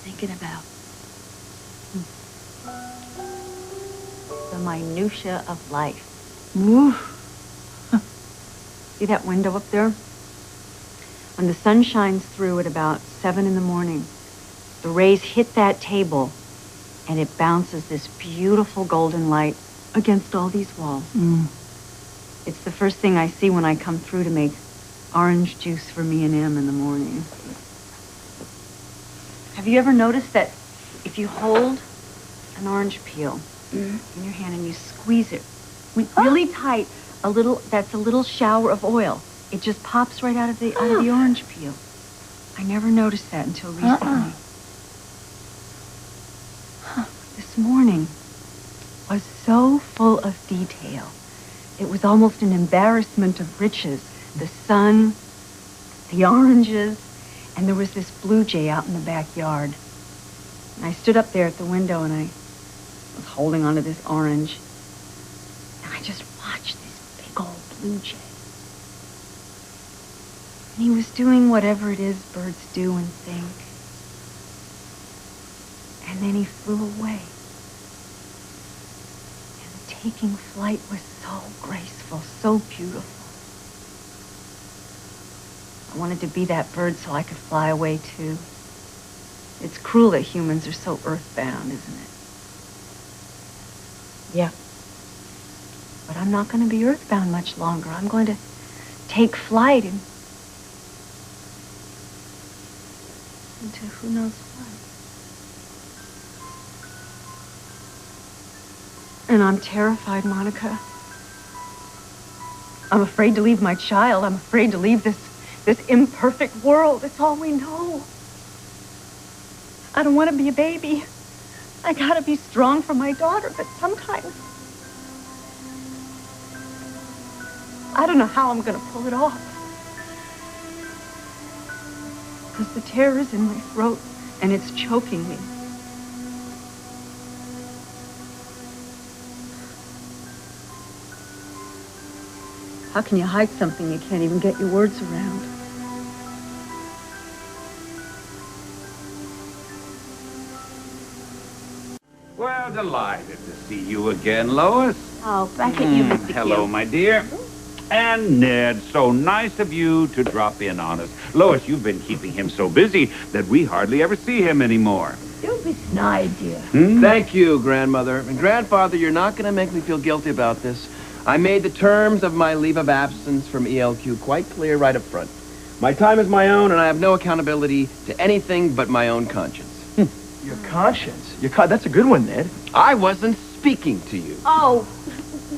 thinking about? The minutia of life. Ooh. See that window up there? When the sun shines through at about 7 in the morning, the rays hit that table, and it bounces this beautiful golden light against all these walls. It's the first thing I see when I come through to make orange juice for me and Em in the morning. Have you ever noticed that if you hold an orange peel in your hand and you squeeze it really tight, that's a little shower of oil. It just pops right out of the orange peel. I never noticed that until recently. This morning was so full of detail. It was almost an embarrassment of riches. The sun, the oranges, and there was this blue jay out in the backyard. And I stood up there at the window and I was holding onto this orange. And I just watched this big old blue jay. And he was doing whatever it is birds do and think. And then he flew away. And taking flight was so graceful, so beautiful. I wanted to be that bird so I could fly away too. It's cruel that humans are so earthbound, isn't it? Yeah. But I'm not going to be earthbound much longer. I'm going to take flight into who knows what. And I'm terrified, Monica. I'm afraid to leave my child. I'm afraid to leave this imperfect world. It's all we know. I don't want to be a baby. I gotta be strong for my daughter, but sometimes I don't know how I'm gonna pull it off. Because the terror is in my throat and it's choking me. How can you hide something you can't even get your words around? Well, delighted to see you again, Lois. Oh, back at you, Mr. Q. Hello, my dear. And Ned, so nice of you to drop in on us. Lois, you've been keeping him so busy that we hardly ever see him anymore. Don't be snide, dear. Thank you, Grandmother. And Grandfather, you're not going to make me feel guilty about this. I made the terms of my leave of absence from ELQ quite clear right up front. My time is my own, and I have no accountability to anything but my own conscience. Your conscience? That's a good one, Ned. I wasn't speaking to you. Oh,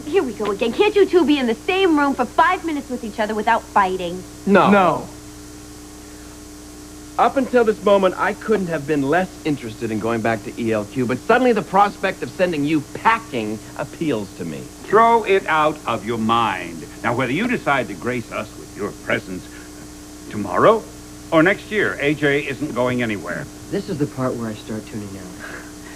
here we go again. Can't you two be in the same room for 5 minutes with each other without fighting? No. Up until this moment, I couldn't have been less interested in going back to ELQ, but suddenly the prospect of sending you packing appeals to me. Throw it out of your mind. Now, whether you decide to grace us with your presence tomorrow or next year, AJ isn't going anywhere. This is the part where I start tuning out.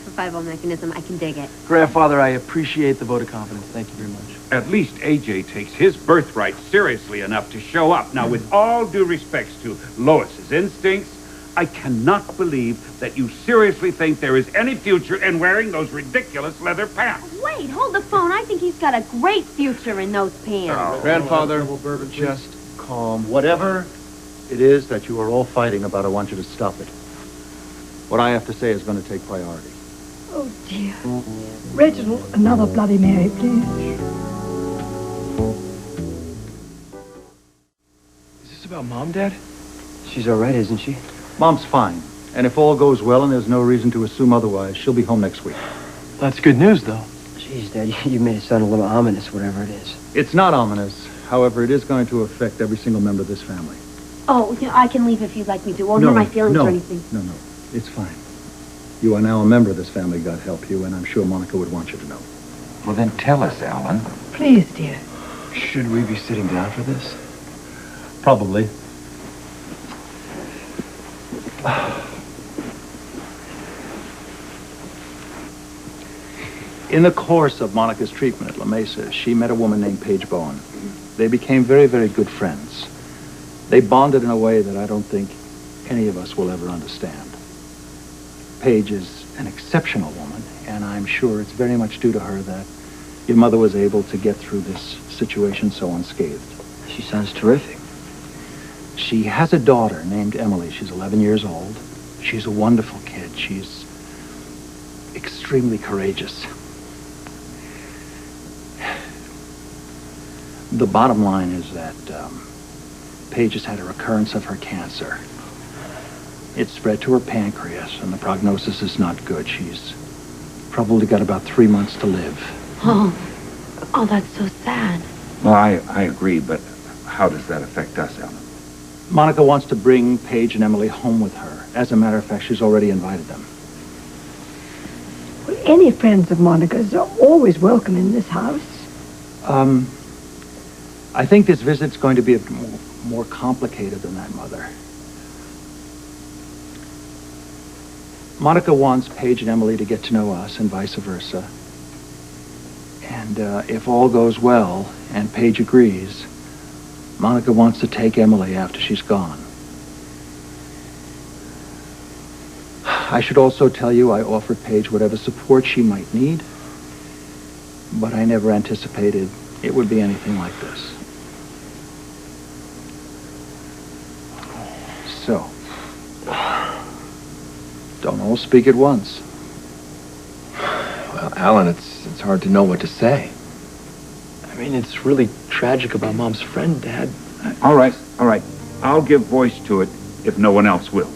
Survival mechanism, I can dig it. Grandfather, I appreciate the vote of confidence. Thank you very much. At least AJ takes his birthright seriously enough to show up. Now, with all due respects to Lois's instincts, I cannot believe that you seriously think there is any future in wearing those ridiculous leather pants. Wait, hold the phone. I think he's got a great future in those pants. Grandfather, just calm. Whatever it is that you are all fighting about, I want you to stop it. What I have to say is going to take priority. Oh, dear. Reginald, another Bloody Mary, please. Is this about Mom, Dad? She's all right, isn't she? Mom's fine. And if all goes well and there's no reason to assume otherwise, she'll be home next week. That's good news, though. Jeez, Dad, you made it sound a little ominous, whatever it is. It's not ominous. However, it is going to affect every single member of this family. Oh, yeah, I can leave if you'd like me to. Won't hurt my feelings or anything. No. It's fine. You are now a member of this family, God help you, and I'm sure Monica would want you to know. Well, then tell us, Alan. Please, dear. Should we be sitting down for this? Probably. In the course of Monica's treatment at La Mesa, she met a woman named Paige Bowen. They became very, very good friends. They bonded in a way that I don't think any of us will ever understand. Paige is an exceptional woman, and I'm sure it's very much due to her that your mother was able to get through this situation so unscathed. She sounds terrific. She has a daughter named Emily. She's 11 years old. She's a wonderful kid. She's extremely courageous. The bottom line is that Paige has had a recurrence of her cancer. It spread to her pancreas, and the prognosis is not good. She's probably got about 3 months to live. Oh, that's so sad. Well, I agree, but how does that affect us, Ellen? Monica wants to bring Paige and Emily home with her. As a matter of fact, she's already invited them. Well, any friends of Monica's are always welcome in this house. I think this visit's going to be a more complicated than that, Mother. Monica wants Paige and Emily to get to know us and vice versa. And if all goes well and Paige agrees, Monica wants to take Emily after she's gone. I should also tell you I offered Paige whatever support she might need, but I never anticipated it would be anything like this. So, don't all speak at once. Well, Alan, it's hard to know what to say. I mean, it's really tragic about Mom's friend, Dad. All right. I'll give voice to it if no one else will.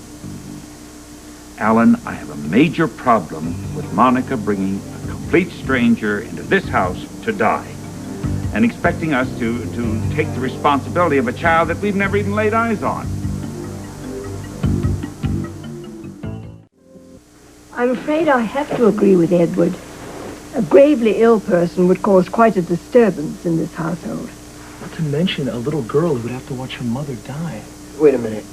Alan, I have a major problem with Monica bringing a complete stranger into this house to die and expecting us to take the responsibility of a child that we've never even laid eyes on. I'm afraid I have to agree with Edward. A gravely ill person would cause quite a disturbance in this household. Not to mention a little girl who would have to watch her mother die. Wait a minute.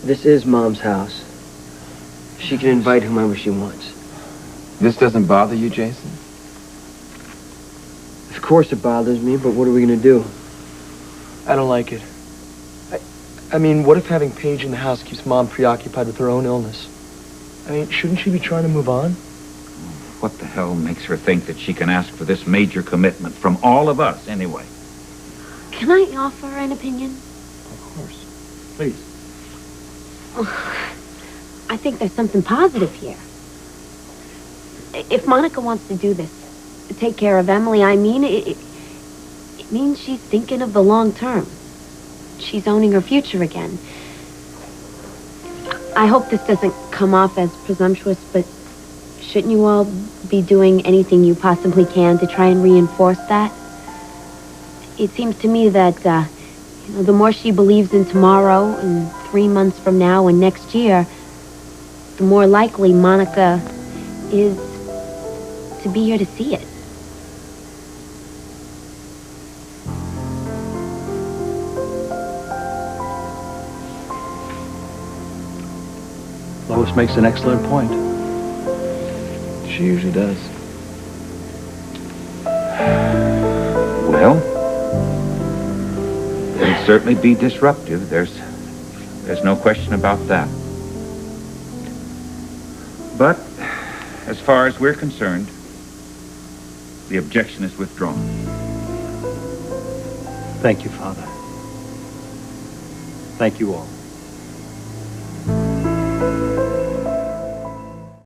This is Mom's house. She can invite whomever she wants. This doesn't bother you, Jason? Of course it bothers me, but what are we going to do? I don't like it. I mean, what if having Paige in the house keeps Mom preoccupied with her own illness? I mean, shouldn't she be trying to move on? What the hell makes her think that she can ask for this major commitment from all of us, anyway? Can I offer an opinion? Of course. Please. I think there's something positive here. If Monica wants to do this, to take care of Emily, I mean, it means she's thinking of the long term. She's owning her future again. I hope this doesn't come off as presumptuous, but shouldn't you all be doing anything you possibly can to try and reinforce that? It seems to me that, the more she believes in tomorrow and 3 months from now and next year, the more likely Monica is to be here to see it. Lois makes an excellent point. She usually does. Well, it'll certainly be disruptive. There's no question about that. But as far as we're concerned, the objection is withdrawn. Thank you, Father. Thank you all.